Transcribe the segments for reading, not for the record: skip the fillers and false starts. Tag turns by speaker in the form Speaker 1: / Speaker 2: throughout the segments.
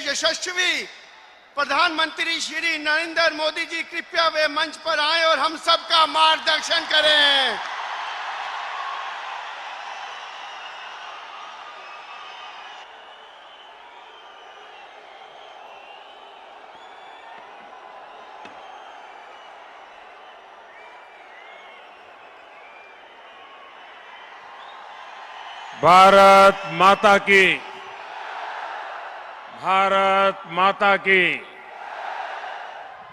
Speaker 1: यशस्वी प्रधानमंत्री श्री नरेंद्र मोदी जी कृपया वे मंच पर आए और हम सबका मार्गदर्शन करें।
Speaker 2: भारत माता की, भारत माता की,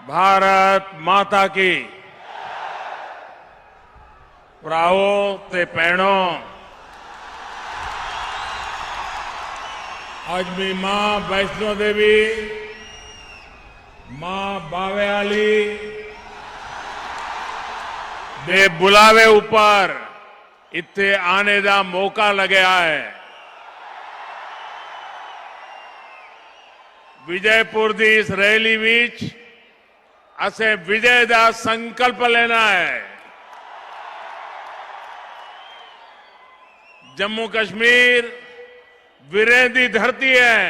Speaker 2: भारत माता की। भराओ ते भैणों, आज मी मां वैष्णो देवी, मां बावे आली दे बुलावे ऊपर इत्थे आने का मौका लग्या है। विजयपुर की इस रैली विच असे विजय का संकल्प लेना है। जम्मू कश्मीर वीरें दी धरती है।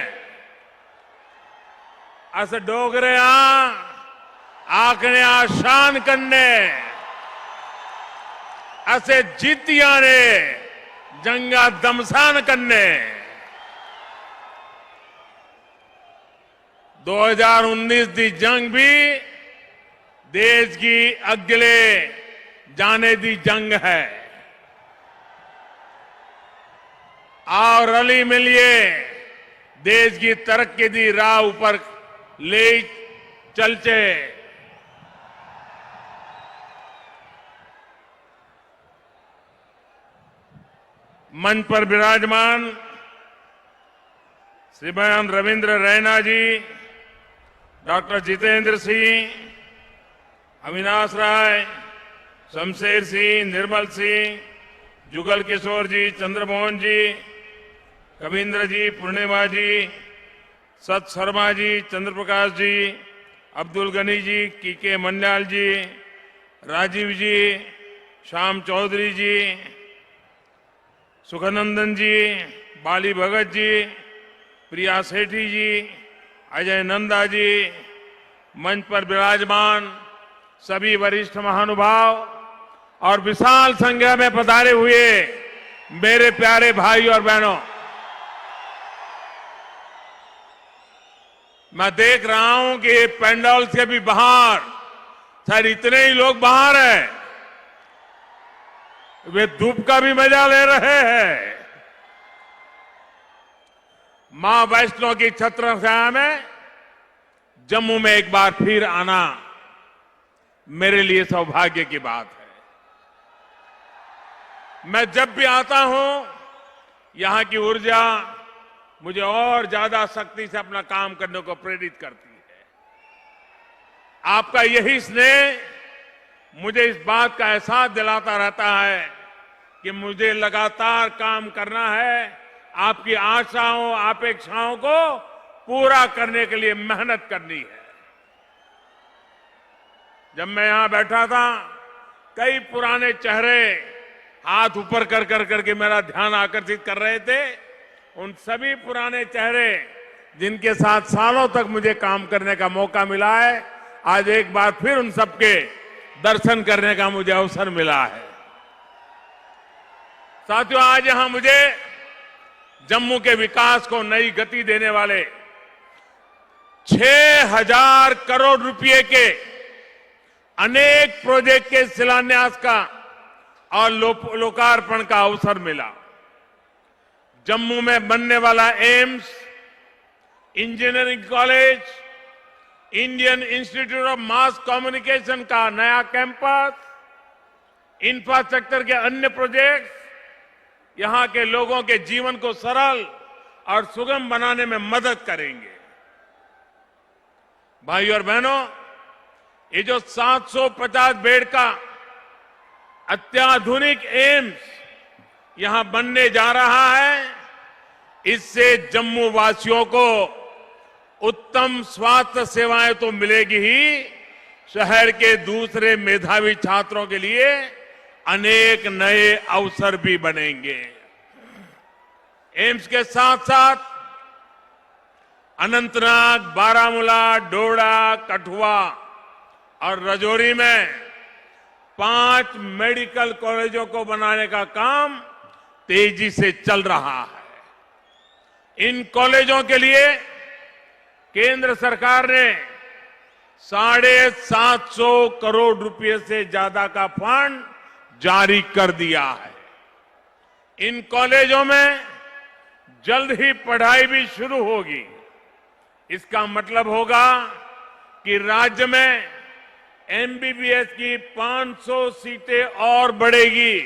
Speaker 2: अस डोगरे आखने शान करने असे जीतिया ने जंगा दमसान करने। 2019 की जंग भी देश की अगले जाने की जंग है। आओ रली मिलिए देश की तरक्की की राह ऊपर ले चलचे। मंच पर विराजमान श्रीमान रविंद्र रैना जी, डॉक्टर जितेंद्र सिंह, अविनाश राय, शमशेर सिंह, निर्मल सिंह, जुगल किशोर जी, चंद्रमोहन जी, कविंद्र जी, पूर्णिमा जी, सत शर्मा जी, चंद्रप्रकाश जी, अब्दुल गनी जी, कीके मन्याल जी, राजीव जी, श्याम चौधरी जी, सुखनंदन जी, बाली भगत जी, प्रिया सेठी जी, अजय नंदा जी, मंच पर विराजमान सभी वरिष्ठ महानुभाव और विशाल संख्या में पधारे हुए मेरे प्यारे भाई और बहनों, मैं देख रहा हूं कि पंडाल से भी बाहर शायद इतने ही लोग बाहर हैं, वे धूप का भी मजा ले रहे हैं। मां वैष्णो की छत्र छाया में जम्मू में एक बार फिर आना मेरे लिए सौभाग्य की बात है। मैं जब भी आता हूं यहां की ऊर्जा मुझे और ज्यादा शक्ति से अपना काम करने को प्रेरित करती है। आपका यही स्नेह मुझे इस बात का एहसास दिलाता रहता है कि मुझे लगातार काम करना है, आपकी आशाओं अपेक्षाओं को पूरा करने के लिए मेहनत करनी है। जब मैं यहां बैठा था कई पुराने चेहरे हाथ ऊपर कर करके मेरा ध्यान आकर्षित कर रहे थे। उन सभी पुराने चेहरे जिनके साथ सालों तक मुझे काम करने का मौका मिला है, आज एक बार फिर उन सबके दर्शन करने का मुझे अवसर मिला है। साथियों, आज यहां मुझे जम्मू के विकास को नई गति देने वाले 6,000 करोड़ रुपए के अनेक प्रोजेक्ट के शिलान्यास का और लोकार्पण का अवसर मिला। जम्मू में बनने वाला AIIMS, engineering college, Indian institute of mass communication का नया कैंपस, इंफ्रास्ट्रक्चर के अन्य प्रोजेक्ट यहां के लोगों के जीवन को सरल और सुगम बनाने में मदद करेंगे। भाइयों और बहनों, ये जो 750 बेड का अत्याधुनिक एम्स यहां बनने जा रहा है, इससे जम्मू वासियों को उत्तम स्वास्थ्य सेवाएं तो मिलेगी ही, शहर के दूसरे मेधावी छात्रों के लिए अनेक नए अवसर भी बनेंगे। एम्स के साथ साथ अनंतनाग, बारामूला, डोडा, कठुआ और राजौरी में 5 मेडिकल कॉलेजों को बनाने का काम तेजी से चल रहा है। इन कॉलेजों के लिए केंद्र सरकार ने 750 करोड़ रुपए से ज्यादा का फंड जारी कर दिया है। इन कॉलेजों में जल्द ही पढ़ाई भी शुरू होगी। इसका मतलब होगा कि राज्य में एमबीबीएस की 500 सीटें और बढ़ेगी।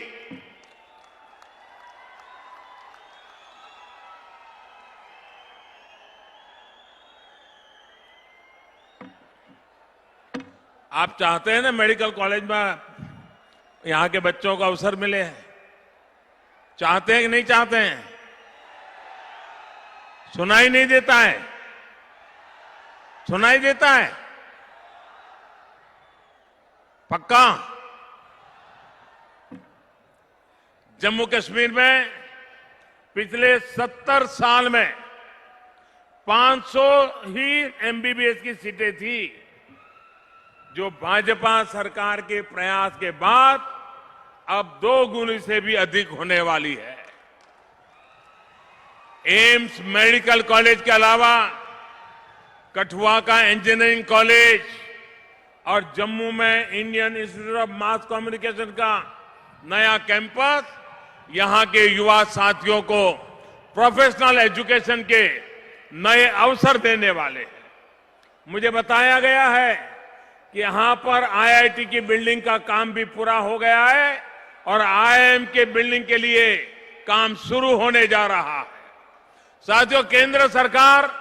Speaker 2: आप चाहते हैं ना मेडिकल कॉलेज में यहां के बच्चों को अवसर मिले हैं? चाहते हैं कि नहीं चाहते हैं? सुनाई नहीं देता है? सुनाई देता है? पक्का? जम्मू कश्मीर में पिछले 70 साल में 500 ही एमबीबीएस की सीटें थी, जो भाजपा सरकार के प्रयास के बाद अब 2 गुनी से भी अधिक होने वाली है। एम्स मेडिकल कॉलेज के अलावा कठुआ का इंजीनियरिंग कॉलेज और जम्मू में Indian institute of mass communication का नया कैंपस यहां के युवा साथियों को प्रोफेशनल एजुकेशन के नए अवसर देने वाले हैं। मुझे बताया गया है कि यहां पर आईआईटी की बिल्डिंग का काम भी पूरा हो गया है और आईआईएम के बिल्डिंग के लिए काम शुरू होने जा रहा है। साथियों, केंद्र सरकार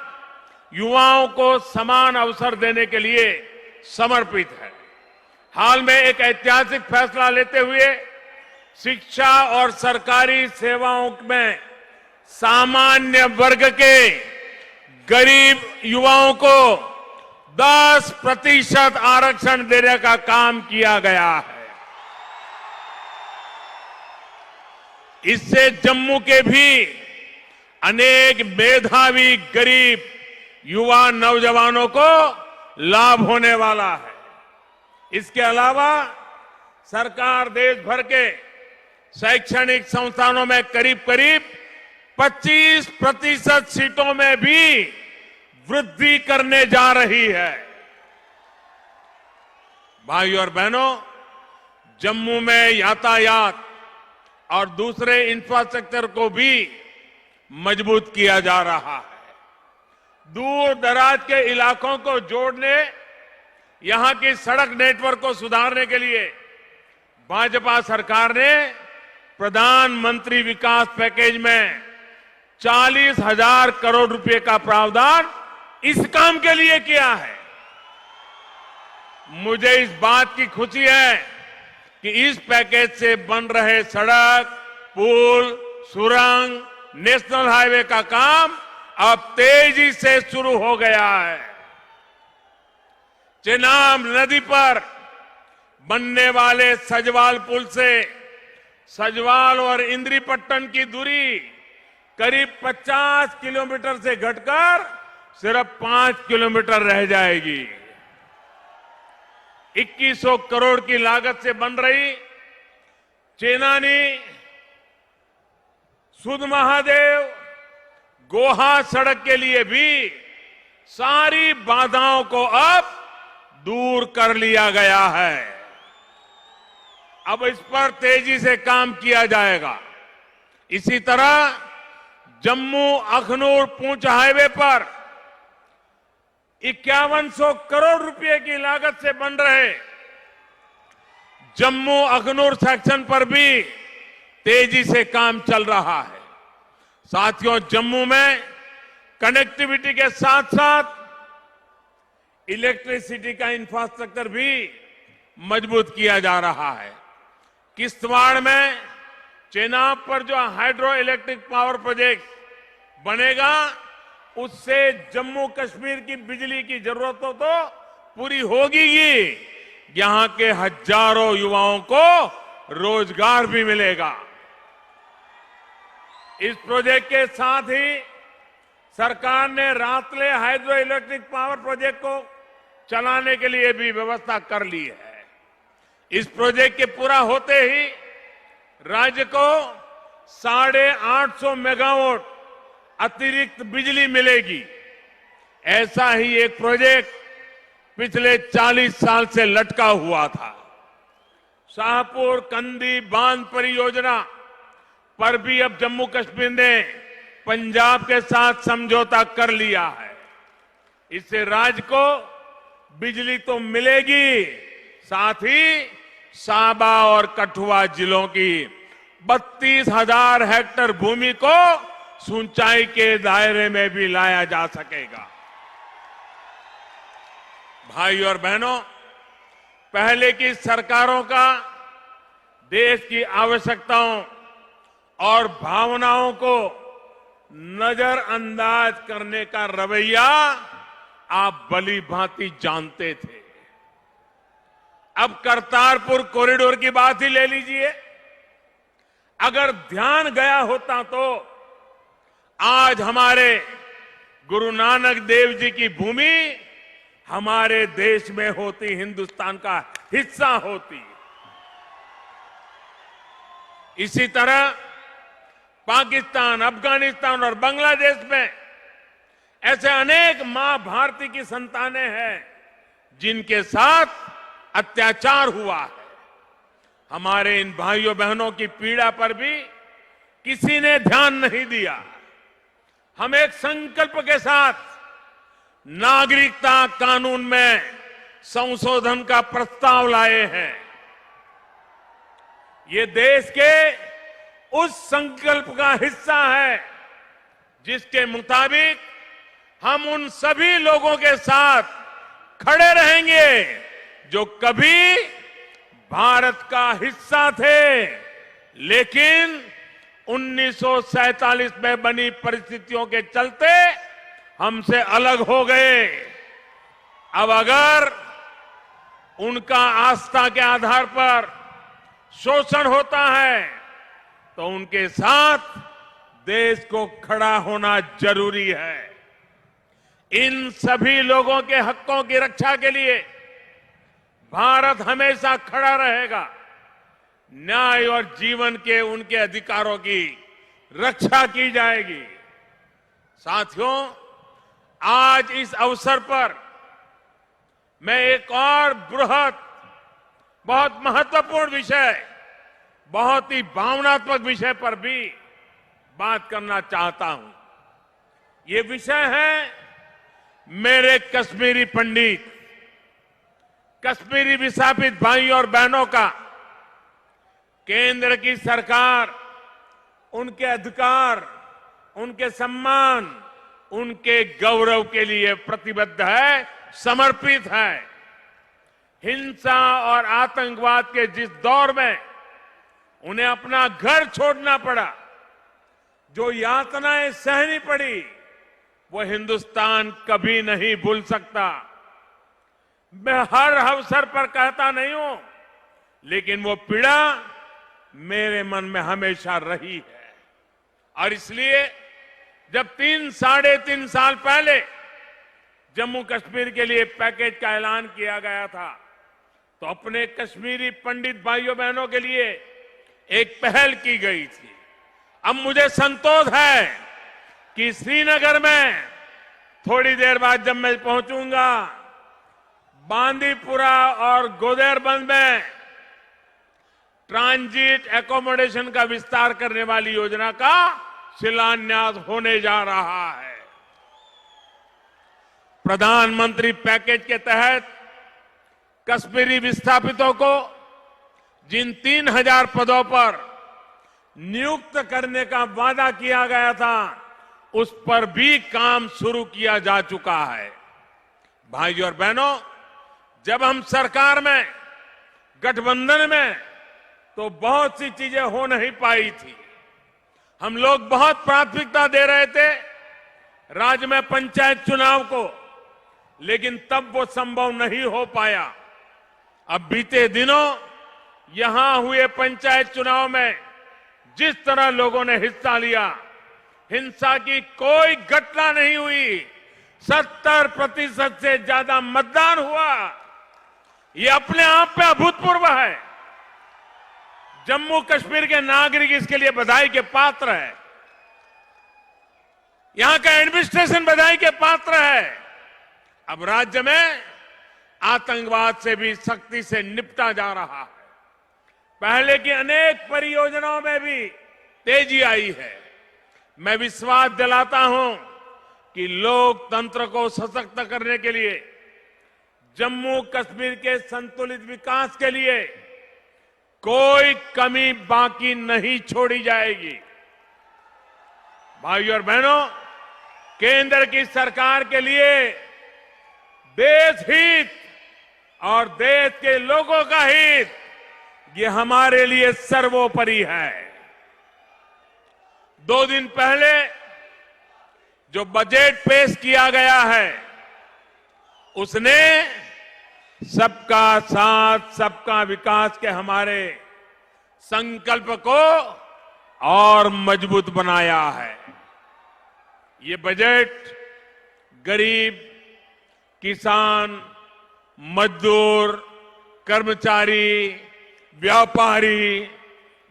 Speaker 2: युवाओं को समान अवसर देने के लिए समर्पित है। हाल में एक ऐतिहासिक फैसला लेते हुए शिक्षा और सरकारी सेवाओं में सामान्य वर्ग के गरीब युवाओं को 10% आरक्षण देने का काम किया गया है। इससे जम्मू के भी अनेक मेधावी गरीब युवा नौजवानों को लाभ होने वाला है। इसके अलावा सरकार देश भर के शैक्षणिक संस्थानों में करीब करीब 25% सीटों में भी वृद्धि करने जा रही है। भाइयों और बहनों, जम्मू में यातायात और दूसरे इंफ्रास्ट्रक्चर को भी मजबूत किया जा रहा है। दूर दराज के इलाकों को जोड़ने, यहां की सड़क नेटवर्क को सुधारने के लिए भाजपा सरकार ने प्रधानमंत्री विकास पैकेज में 40,000 करोड़ रुपए का प्रावधान इस काम के लिए किया है। मुझे इस बात की खुशी है कि इस पैकेज से बन रहे सड़क, पुल, सुरंग, नेशनल हाईवे का काम अब तेजी से शुरू हो गया है। चेनाब नदी पर बनने वाले सजवाल पुल से सजवाल और इंद्रीपट्टन की दूरी करीब 50 किलोमीटर से घटकर सिर्फ 5 किलोमीटर रह जाएगी। 2100 करोड़ की लागत से बन रही चेनानी सुध महादेव गोहा सड़क के लिए भी सारी बाधाओं को अब दूर कर लिया गया है। अब इस पर तेजी से काम किया जाएगा। इसी तरह जम्मू अखनूर पूंछ हाईवे पर 5100 करोड़ रुपए की लागत से बन रहे जम्मू अखनूर सेक्शन पर भी तेजी से काम चल रहा है। साथियों, जम्मू में कनेक्टिविटी के साथ साथ इलेक्ट्रिसिटी का इंफ्रास्ट्रक्चर भी मजबूत किया जा रहा है। किश्तवाड़ में चेनाब पर जो हाइड्रो इलेक्ट्रिक पावर प्रोजेक्ट बनेगा, उससे जम्मू कश्मीर की बिजली की जरूरतों तो पूरी होगी ही, यहां के हजारों युवाओं को रोजगार भी मिलेगा। इस प्रोजेक्ट के साथ ही सरकार ने रातले हाइड्रो इलेक्ट्रिक पावर प्रोजेक्ट को चलाने के लिए भी व्यवस्था कर ली है। इस प्रोजेक्ट के पूरा होते ही राज्य को 850 मेगावाट अतिरिक्त बिजली मिलेगी। ऐसा ही एक प्रोजेक्ट पिछले 40 साल से लटका हुआ था। शाहपुर कंदी बांध परियोजना पर भी अब जम्मू कश्मीर ने पंजाब के साथ समझौता कर लिया है। इससे राज्य को बिजली तो मिलेगी, साथ ही साबा और कठुआ जिलों की 32,000 हेक्टेयर भूमि को सिंचाई के दायरे में भी लाया जा सकेगा। भाई और बहनों, पहले की सरकारों का देश की आवश्यकताओं और भावनाओं को नजरअंदाज करने का रवैया आप भली भांति जानते थे। अब करतारपुर कॉरिडोर की बात ही ले लीजिए। अगर ध्यान गया होता तो आज हमारे गुरु नानक देव जी की भूमि हमारे देश में होती, हिंदुस्तान का हिस्सा होती। इसी तरह पाकिस्तान, अफगानिस्तान और बांग्लादेश में ऐसे अनेक मां भारती की संतानें हैं जिनके साथ अत्याचार हुआ है। हमारे इन भाइयों बहनों की पीड़ा पर भी किसी ने ध्यान नहीं दिया। हम एक संकल्प के साथ नागरिकता कानून में संशोधन का प्रस्ताव लाए हैं। ये देश के उस संकल्प का हिस्सा है जिसके मुताबिक हम उन सभी लोगों के साथ खड़े रहेंगे जो कभी भारत का हिस्सा थे, लेकिन 1947 में बनी परिस्थितियों के चलते हमसे अलग हो गए। अब अगर उनका आस्था के आधार पर शोषण होता है तो उनके साथ देश को खड़ा होना जरूरी है। इन सभी लोगों के हकों की रक्षा के लिए भारत हमेशा खड़ा रहेगा। न्याय और जीवन के उनके अधिकारों की रक्षा की जाएगी। साथियों, आज इस अवसर पर मैं एक और बृहद, बहुत महत्वपूर्ण विषय, बहुत ही भावनात्मक विषय पर भी बात करना चाहता हूं। ये विषय है मेरे कश्मीरी पंडित, कश्मीरी विस्थापित भाई और बहनों का। केंद्र की सरकार उनके अधिकार, उनके सम्मान, उनके गौरव के लिए प्रतिबद्ध है, समर्पित है। हिंसा और आतंकवाद के जिस दौर में उन्हें अपना घर छोड़ना पड़ा, जो यातनाएं सहनी पड़ी, वो हिंदुस्तान कभी नहीं भूल सकता। मैं हर अवसर पर कहता नहीं हूं, लेकिन वो पीड़ा मेरे मन में हमेशा रही है। और इसलिए जब 3-3.5 साल पहले जम्मू कश्मीर के लिए पैकेज का ऐलान किया गया था, तो अपने कश्मीरी पंडित भाइयों बहनों के लिए एक पहल की गई थी। अब मुझे संतोष है कि श्रीनगर में थोड़ी देर बाद जब मैं पहुंचूंगा, बांदीपुरा और गोदेरबंद में ट्रांजिट एकोमोडेशन का विस्तार करने वाली योजना का शिलान्यास होने जा रहा है। प्रधानमंत्री पैकेज के तहत कश्मीरी विस्थापितों को जिन 3,000 पदों पर नियुक्त करने का वादा किया गया था, उस पर भी काम शुरू किया जा चुका है। भाइयों और बहनों, जब हम सरकार में, गठबंधन में, तो बहुत सी चीजें हो नहीं पाई थी। हम लोग बहुत प्राथमिकता दे रहे थे राज्य में पंचायत चुनाव को, लेकिन तब वो संभव नहीं हो पाया। अब बीते दिनों यहां हुए पंचायत चुनाव में जिस तरह लोगों ने हिस्सा लिया, हिंसा की कोई घटना नहीं हुई। 70% से ज्यादा मतदान हुआ। ये अपने आप में अभूतपूर्व है। जम्मू कश्मीर के नागरिक इसके लिए बधाई के पात्र है। यहां का एडमिनिस्ट्रेशन बधाई के पात्र है। अब राज्य में आतंकवाद से भी सख्ती से निपटा जा रहा है। पहले की अनेक परियोजनाओं में भी तेजी आई है। मैं विश्वास दिलाता हूं कि लोकतंत्र को सशक्त करने के लिए, जम्मू कश्मीर के संतुलित विकास के लिए कोई कमी बाकी नहीं छोड़ी जाएगी। भाइयों और बहनों, केंद्र की सरकार के लिए देश हित और देश के लोगों का हित, ये हमारे लिए सर्वोपरि है। 2 दिन पहले जो बजट पेश किया गया है, उसने सबका साथ सबका विकास के हमारे संकल्प को और मजबूत बनाया है। ये बजट गरीब, किसान, मजदूर, कर्मचारी, व्यापारी,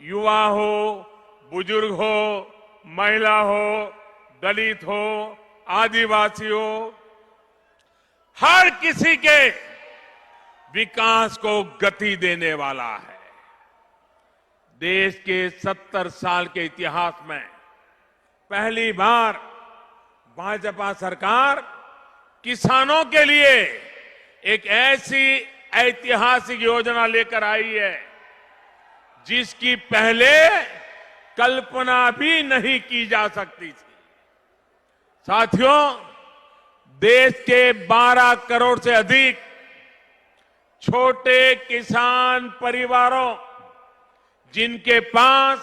Speaker 2: युवा हो, बुजुर्ग हो, महिला हो, दलित हो, आदिवासी हो, हर किसी के विकास को गति देने वाला है। देश के 70 साल के इतिहास में पहली बार भाजपा सरकार किसानों के लिए एक ऐसी ऐतिहासिक योजना लेकर आई है जिसकी पहले कल्पना भी नहीं की जा सकती थी। साथियों, देश के 12 करोड़ से अधिक छोटे किसान परिवारों, जिनके पास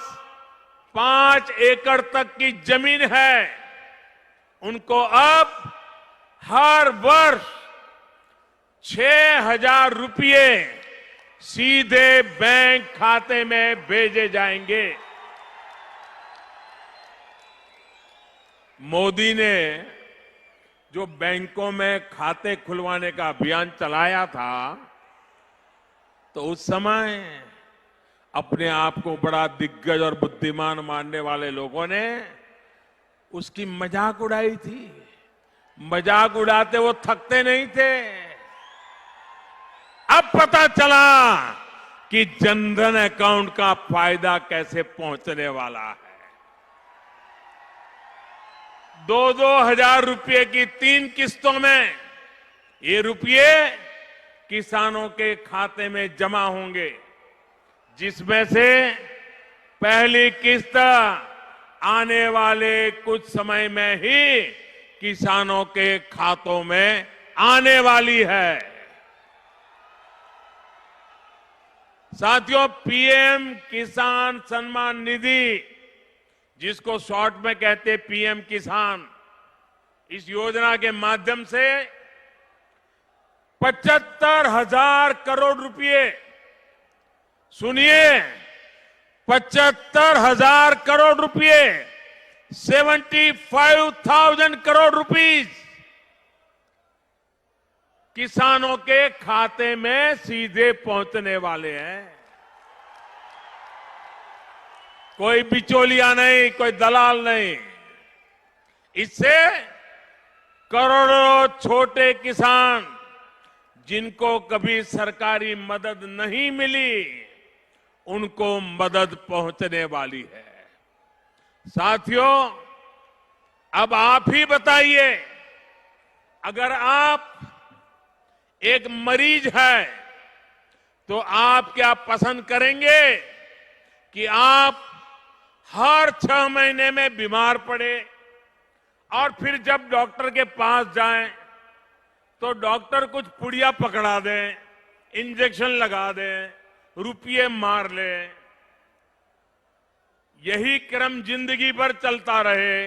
Speaker 2: 5 एकड़ तक की जमीन है, उनको अब हर वर्ष 6,000 रुपये सीधे बैंक खाते में भेजे जाएंगे। मोदी ने जो बैंकों में खाते खुलवाने का अभियान चलाया था, तो उस समय अपने आप को बड़ा दिग्गज और बुद्धिमान मानने वाले लोगों ने उसकी मजाक उड़ाई थी। मजाक उड़ाते वो थकते नहीं थे। अब पता चला कि जनधन अकाउंट का फायदा कैसे पहुंचने वाला है। 2-2 हजार रुपये की 3 किस्तों में ये रुपये किसानों के खाते में जमा होंगे, जिसमें से पहली किस्त आने वाले कुछ समय में ही किसानों के खातों में आने वाली है। साथियों, पीएम किसान सम्मान निधि, जिसको शॉर्ट में कहते पीएम किसान, इस योजना के माध्यम से 75,000 करोड़ रुपए, सुनिए, 75,000 करोड़ रुपए, 75,000 करोड़ रुपीस किसानों के खाते में सीधे पहुंचने वाले हैं। कोई बिचौलिया नहीं, कोई दलाल नहीं। इससे करोड़ों छोटे किसान, जिनको कभी सरकारी मदद नहीं मिली, उनको मदद पहुंचने वाली है। साथियों, अब आप ही बताइए, अगर आप एक मरीज है तो आप क्या पसंद करेंगे कि आप हर 6 महीने में बीमार पड़े और फिर जब डॉक्टर के पास जाएं तो डॉक्टर कुछ पुड़िया पकड़ा दें, इंजेक्शन लगा दें, रुपये मार ले, यही क्रम जिंदगी भर चलता रहे,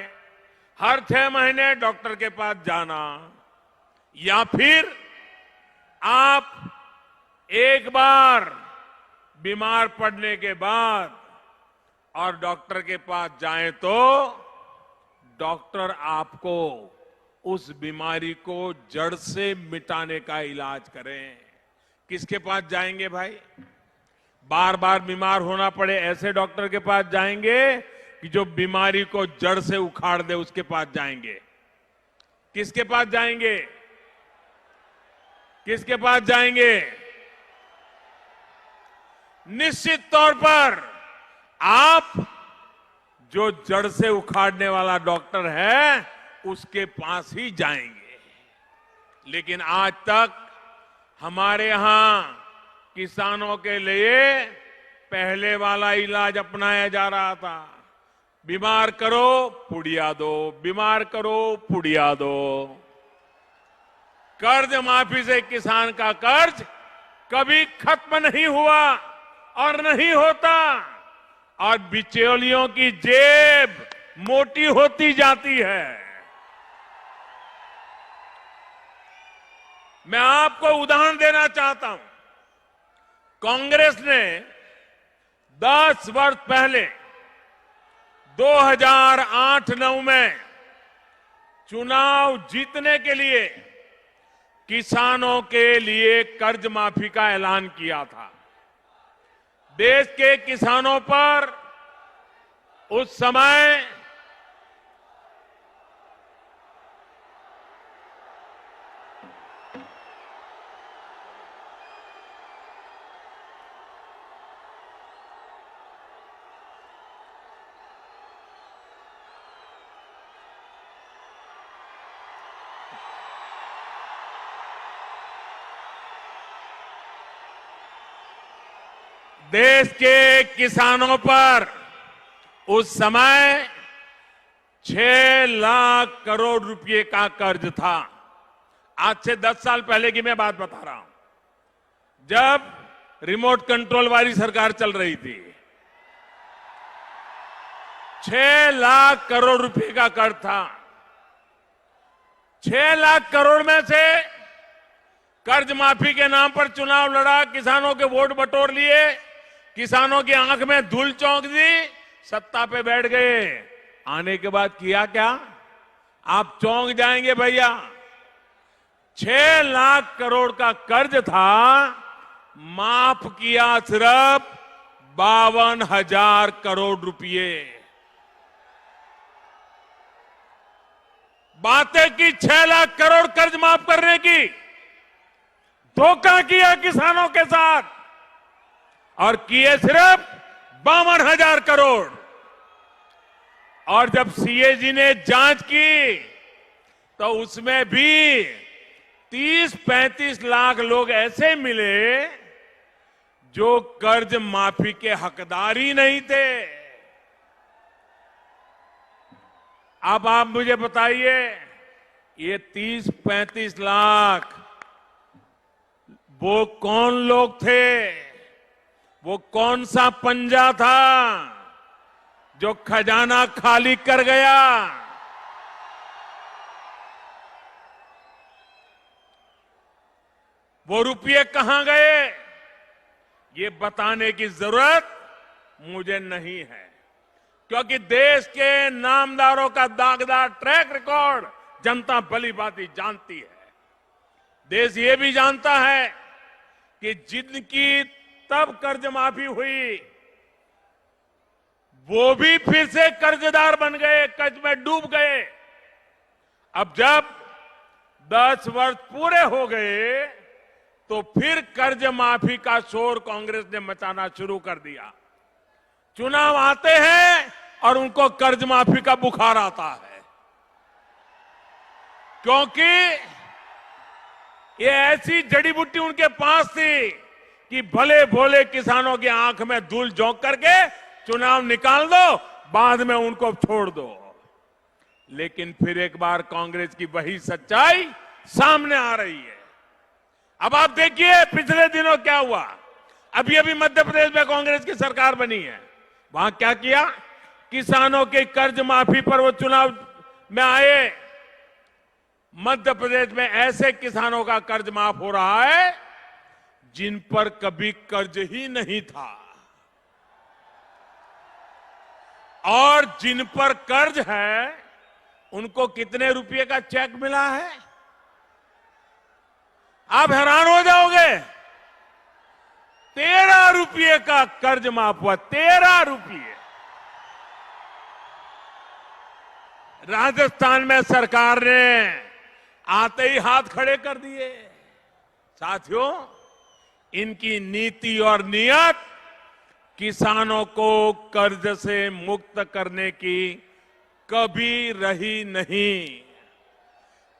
Speaker 2: हर 6 महीने डॉक्टर के पास जाना, या फिर आप एक बार बीमार पड़ने के बाद और डॉक्टर के पास जाएं तो डॉक्टर आपको उस बीमारी को जड़ से मिटाने का इलाज करें। किसके पास जाएंगे भाई? बार बार बीमार होना पड़े ऐसे डॉक्टर के पास जाएंगे कि जो बीमारी को जड़ से उखाड़ दे, उसके पास जाएंगे? किसके पास जाएंगे? किसके पास जाएंगे? निश्चित तौर पर आप जो जड़ से उखाड़ने वाला डॉक्टर है उसके पास ही जाएंगे। लेकिन आज तक हमारे यहां किसानों के लिए पहले वाला इलाज अपनाया जा रहा था। बीमार करो पुड़िया दो, बीमार करो पुड़िया दो। कर्ज माफी से किसान का कर्ज कभी खत्म नहीं हुआ और नहीं होता, और बिचौलियों की जेब मोटी होती जाती है। मैं आपको उदाहरण देना चाहता हूं। कांग्रेस ने 10 वर्ष पहले 2008-9 में चुनाव जीतने के लिए किसानों के लिए कर्ज माफी का ऐलान किया था। देश के किसानों पर उस समय देश के किसानों पर उस समय 6 लाख करोड़ रुपए का कर्ज था। आज से 10 साल पहले की मैं बात बता रहा हूं, जब रिमोट कंट्रोल वाली सरकार चल रही थी। 6 लाख करोड़ रुपए का कर्ज था। 6 लाख करोड़ में से कर्ज माफी के नाम पर चुनाव लड़ा, किसानों के वोट बटोर लिए, किसानों की आंख में धूल चौंक दी, सत्ता पे बैठ गए। आने के बाद किया क्या? आप चौंक जाएंगे भैया। 6 लाख करोड़ का कर्ज था, माफ किया सिर्फ 52,000 करोड़ रुपए। बातें की 6 लाख करोड़ कर्ज माफ करने की, धोखा किया किसानों के साथ और किए सिर्फ 52,000 करोड़। और जब सीएजी ने जांच की तो उसमें भी 30-35 लाख लोग ऐसे मिले जो कर्ज माफी के हकदार ही नहीं थे। अब आप मुझे बताइए, ये 30-35 लाख वो कौन लोग थे? वो कौन सा पंजा था जो खजाना खाली कर गया? वो रुपये कहां गए? ये बताने की जरूरत मुझे नहीं है, क्योंकि देश के नामदारों का दागदार ट्रैक रिकॉर्ड जनता भली भांति जानती है। देश ये भी जानता है कि जिनकी तब कर्ज माफी हुई वो भी फिर से कर्जदार बन गए, कर्ज में डूब गए। अब जब 10 वर्ष पूरे हो गए तो फिर कर्ज माफी का शोर कांग्रेस ने मचाना शुरू कर दिया। चुनाव आते हैं और उनको कर्ज माफी का बुखार आता है, क्योंकि ये ऐसी जड़ी बूटी उनके पास थी कि भले भोले किसानों की आंख में धूल झोंक करके चुनाव निकाल दो, बाद में उनको छोड़ दो। लेकिन फिर एक बार कांग्रेस की वही सच्चाई सामने आ रही है। अब आप देखिए पिछले दिनों क्या हुआ। अभी अभी मध्य प्रदेश में कांग्रेस की सरकार बनी है, वहां क्या किया? किसानों के कर्ज माफी पर वो चुनाव में आए। मध्य प्रदेश में ऐसे किसानों का कर्ज माफ हो रहा है जिन पर कभी कर्ज ही नहीं था, और जिन पर कर्ज है उनको कितने रुपए का चेक मिला है? आप हैरान हो जाओगे। 13 रुपये का कर्ज माफ हुआ। 13 रुपये। राजस्थान में सरकार ने आते ही हाथ खड़े कर दिए। साथियों, इनकी नीति और नियत किसानों को कर्ज से मुक्त करने की कभी रही नहीं।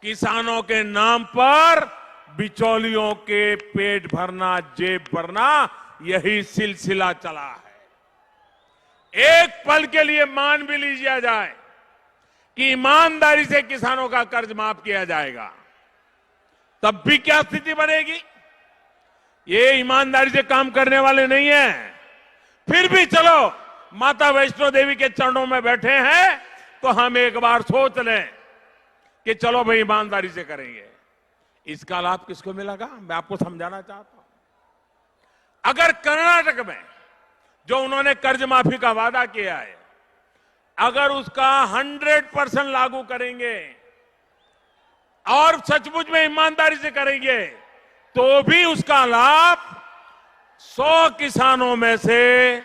Speaker 2: किसानों के नाम पर बिचौलियों के पेट भरना, जेब भरना, यही सिलसिला चला है। एक पल के लिए मान भी लीजिए जाए कि ईमानदारी से किसानों का कर्ज माफ किया जाएगा, तब भी क्या स्थिति बनेगी? ये ईमानदारी से काम करने वाले नहीं है। फिर भी चलो, माता वैष्णो देवी के चरणों में बैठे हैं तो हम एक बार सोच लें कि चलो भाई ईमानदारी से करेंगे। इसका लाभ किसको मिलेगा? मैं आपको समझाना चाहता हूं। अगर कर्नाटक में जो उन्होंने कर्ज माफी का वादा किया है, अगर उसका 100% लागू करेंगे और सचमुच में ईमानदारी से करेंगे, तो भी उसका लाभ 100 किसानों में से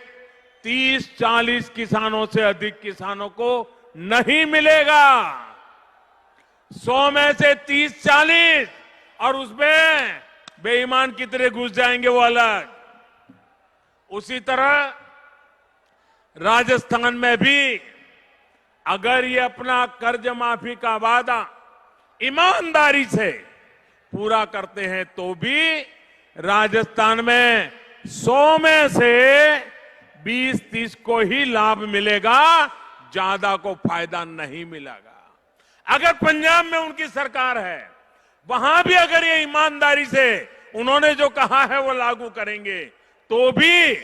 Speaker 2: 30-40 किसानों से अधिक किसानों को नहीं मिलेगा। 100 में से 30-40, और उसमें बेईमान कितने घुस जाएंगे वो अलग। उसी तरह राजस्थान में भी अगर ये अपना कर्ज माफी का वादा ईमानदारी से पूरा करते हैं, तो भी राजस्थान में 100 में से 20-30 को ही लाभ मिलेगा, ज्यादा को फायदा नहीं मिलेगा। अगर पंजाब में उनकी सरकार है, वहां भी अगर ये ईमानदारी से उन्होंने जो कहा है वो लागू करेंगे, तो भी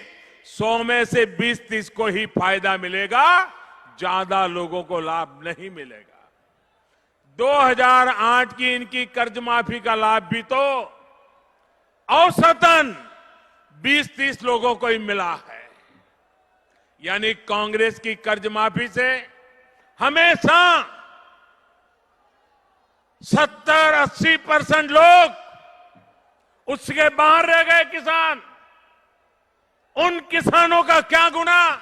Speaker 2: 100 में से 20-30 को ही फायदा मिलेगा, ज्यादा लोगों को लाभ नहीं मिलेगा। 2008 की इनकी कर्ज माफी का लाभ भी तो औसतन 20-30 लोगों को ही मिला है। यानी कांग्रेस की कर्ज माफी से हमेशा 70-80% लोग उसके बाहर रह गए किसान। उन किसानों का क्या गुना?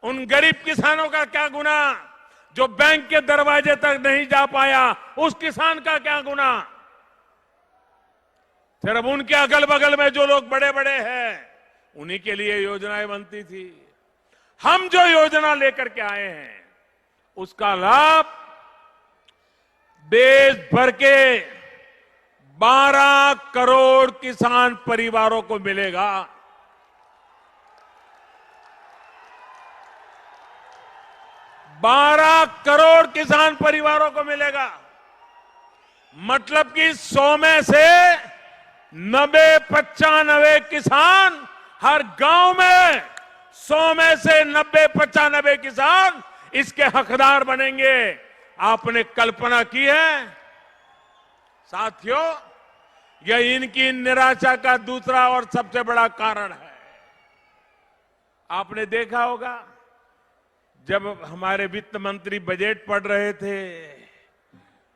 Speaker 2: उन गरीब किसानों का क्या गुना जो बैंक के दरवाजे तक नहीं जा पाया? उस किसान का क्या गुना? सिर्फ उनके अगल बगल में जो लोग बड़े बड़े हैं, उन्हीं के लिए योजनाएं बनती थी। हम जो योजना लेकर के आए हैं, उसका लाभ देश भर के 12 करोड़ किसान परिवारों को मिलेगा। 12 करोड़ किसान परिवारों को मिलेगा। मतलब कि 100 में से 90-95 किसान हर गांव में, 100 में से 90-95 किसान इसके हकदार बनेंगे। आपने कल्पना की है? साथियों, यह इनकी निराशा का दूसरा और सबसे बड़ा कारण है। आपने देखा होगा, जब हमारे वित्त मंत्री बजट पढ़ रहे थे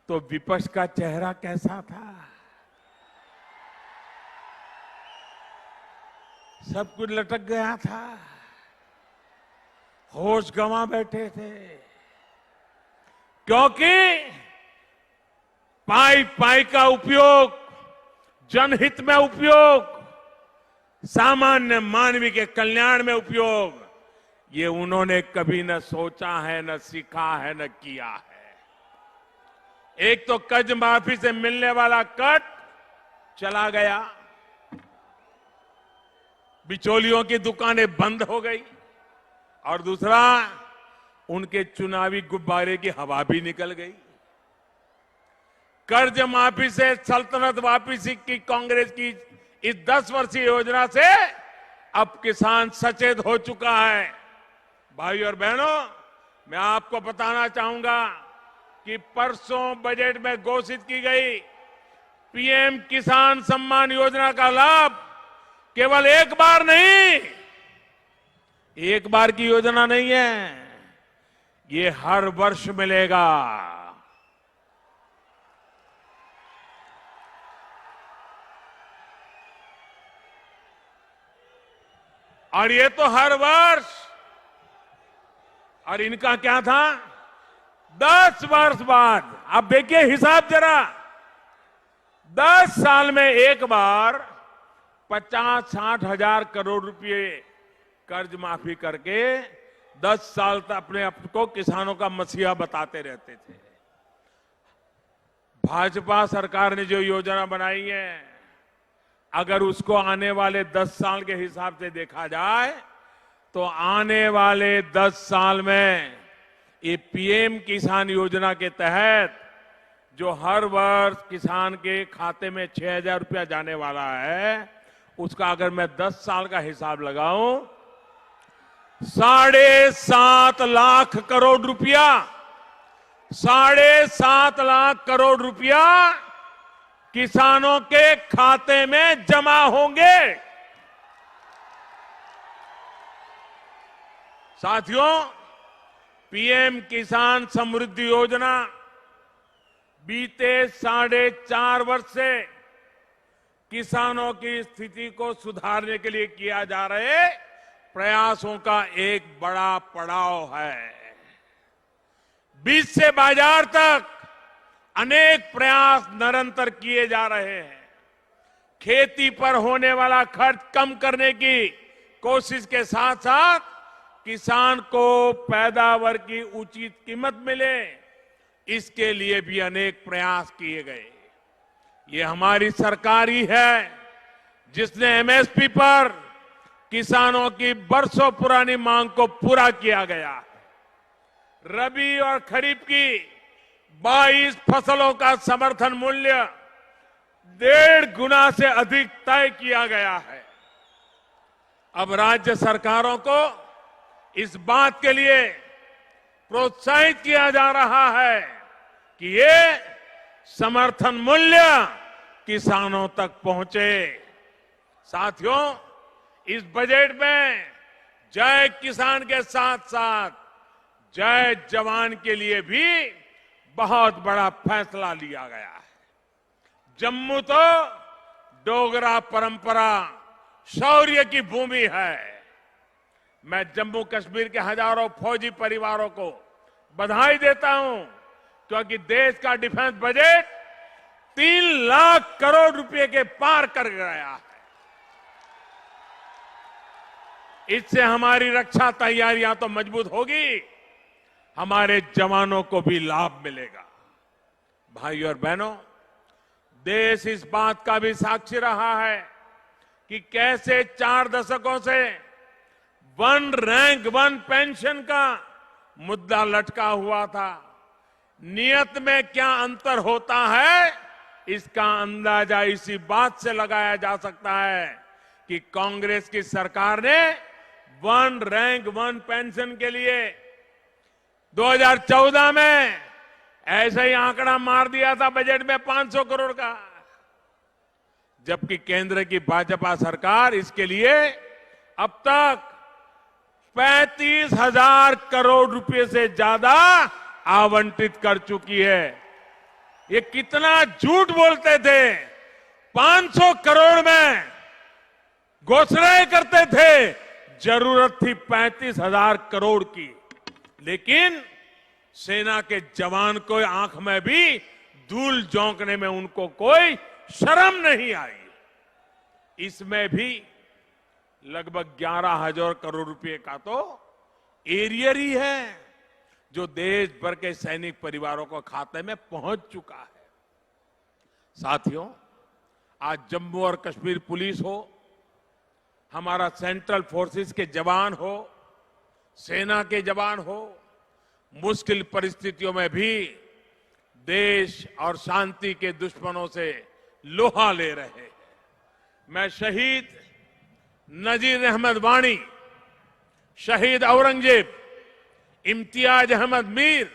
Speaker 2: तो विपक्ष का चेहरा कैसा था? सब कुछ लटक गया था, होश गंवा बैठे थे, क्योंकि पाई पाई का उपयोग, जनहित में उपयोग, सामान्य मानवी के कल्याण में उपयोग, ये उन्होंने कभी न सोचा है, न सीखा है, न किया है। एक तो कर्ज माफी से मिलने वाला कट चला गया, बिचौलियों की दुकानें बंद हो गई, और दूसरा उनके चुनावी गुब्बारे की हवा भी निकल गई। कर्ज माफी से सल्तनत वापसी की कांग्रेस की इस 10 वर्षीय योजना से अब किसान सचेत हो चुका है। भाई और बहनों, मैं आपको बताना चाहूंगा कि परसों बजट में घोषित की गई पीएम किसान सम्मान योजना का लाभ केवल एक बार नहीं, एक बार की योजना नहीं है। ये हर वर्ष मिलेगा। और ये तो हर वर्ष, और इनका क्या था, 10 वर्ष बाद। आप देखिए हिसाब जरा, 10 साल में एक बार 50-60 हजार करोड़ रुपए कर्ज माफी करके 10 साल तक अपने आप को किसानों का मसीहा बताते रहते थे। भाजपा सरकार ने जो योजना बनाई है, अगर उसको आने वाले 10 साल के हिसाब से देखा जाए तो आने वाले 10 साल में ये पीएम किसान योजना के तहत जो हर वर्ष किसान के खाते में 6,000 रुपया जाने वाला है, उसका अगर मैं 10 साल का हिसाब लगाऊं, 7.5 लाख करोड़ रुपया, 7.5 लाख करोड़ रुपया किसानों के खाते में जमा होंगे। साथियों, पीएम किसान समृद्धि योजना बीते 4.5 वर्ष से किसानों की स्थिति को सुधारने के लिए किया जा रहे प्रयासों का एक बड़ा पड़ाव है। बीज से बाजार तक अनेक प्रयास निरंतर किए जा रहे हैं। खेती पर होने वाला खर्च कम करने की कोशिश के साथ साथ किसान को पैदावार की उचित कीमत मिले, इसके लिए भी अनेक प्रयास किए गए। ये हमारी सरकार ही है जिसने एमएसपी पर किसानों की बरसों पुरानी मांग को पूरा किया गया। रबी और खरीफ की 22 फसलों का समर्थन मूल्य 1.5 गुना से अधिक तय किया गया है। अब राज्य सरकारों को इस बात के लिए प्रोत्साहित किया जा रहा है कि ये समर्थन मूल्य किसानों तक पहुंचे। साथियों, इस बजट में जय किसान के साथ साथ जय जवान के लिए भी बहुत बड़ा फैसला लिया गया है। जम्मू तो डोगरा परंपरा शौर्य की भूमि है। मैं जम्मू कश्मीर के हजारों फौजी परिवारों को बधाई देता हूं, क्योंकि देश का डिफेंस बजट 3 लाख करोड़ रुपए के पार कर गया है। इससे हमारी रक्षा तैयारियां तो मजबूत होगी, हमारे जवानों को भी लाभ मिलेगा। भाइयों और बहनों, देश इस बात का भी साक्षी रहा है कि कैसे 4 दशकों से 1 रैंक 1 पेंशन का मुद्दा लटका हुआ था। नियत में क्या अंतर होता है, इसका अंदाजा इसी बात से लगाया जा सकता है कि कांग्रेस की सरकार ने 1 रैंक 1 पेंशन के लिए 2014 में ऐसा ही आंकड़ा मार दिया था बजट में 500 करोड़ का, जबकि केंद्र की भाजपा सरकार इसके लिए अब तक 35,000 करोड़ रुपए से ज्यादा आवंटित कर चुकी है। ये कितना झूठ बोलते थे, 500 करोड़ में घोषणाएं करते थे, जरूरत थी 35,000 करोड़ की। लेकिन सेना के जवान को आंख में भी धूल झोंकने में उनको कोई शर्म नहीं आई। इसमें भी लगभग 11,000 करोड़ रुपए का तो एरियर ही है जो देश भर के सैनिक परिवारों को खाते में पहुंच चुका है। साथियों, आज जम्मू और कश्मीर पुलिस हो, हमारा सेंट्रल फोर्सेस के जवान हो, सेना के जवान हो, मुश्किल परिस्थितियों में भी देश और शांति के दुश्मनों से लोहा ले रहे हैं। मैं शहीद नजीर अहमद वानी, शहीद औरंगजेब, इम्तियाज अहमद मीर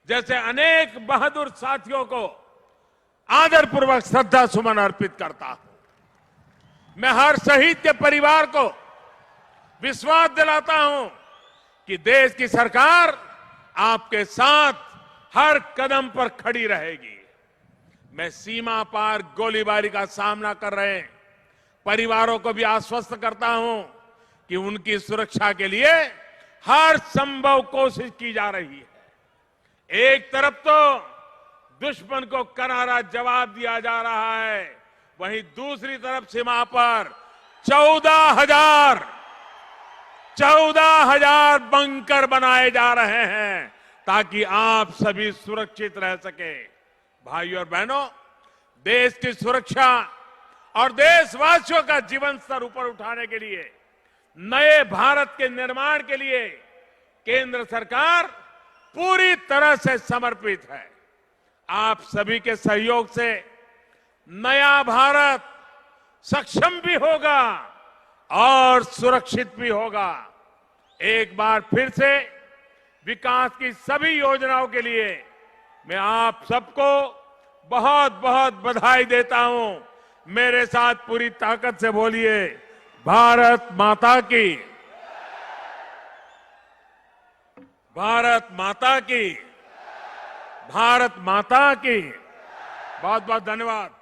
Speaker 2: जैसे अनेक बहादुर साथियों को आदरपूर्वक श्रद्धा सुमन अर्पित करता हूं। मैं हर शहीद के परिवार को विश्वास दिलाता हूं कि देश की सरकार आपके साथ हर कदम पर खड़ी रहेगी। मैं सीमा पार गोलीबारी का सामना कर रहे परिवारों को भी आश्वस्त करता हूं कि उनकी सुरक्षा के लिए हर संभव कोशिश की जा रही है। एक तरफ तो दुश्मन को करारा जवाब दिया जा रहा है, वहीं दूसरी तरफ सीमा पर 14,000 बंकर बनाए जा रहे हैं ताकि आप सभी सुरक्षित रह सके। भाइयों और बहनों, देश की सुरक्षा और देशवासियों का जीवन स्तर ऊपर उठाने के लिए, नए भारत के निर्माण के लिए केंद्र सरकार पूरी तरह से समर्पित है। आप सभी के सहयोग से नया भारत सक्षम भी होगा और सुरक्षित भी होगा। एक बार फिर से विकास की सभी योजनाओं के लिए मैं आप सबको बहुत बहुत बधाई देता हूं। मेरे साथ पूरी ताकत से बोलिए, भारत माता की, भारत माता की, भारत माता की। बहुत बहुत धन्यवाद।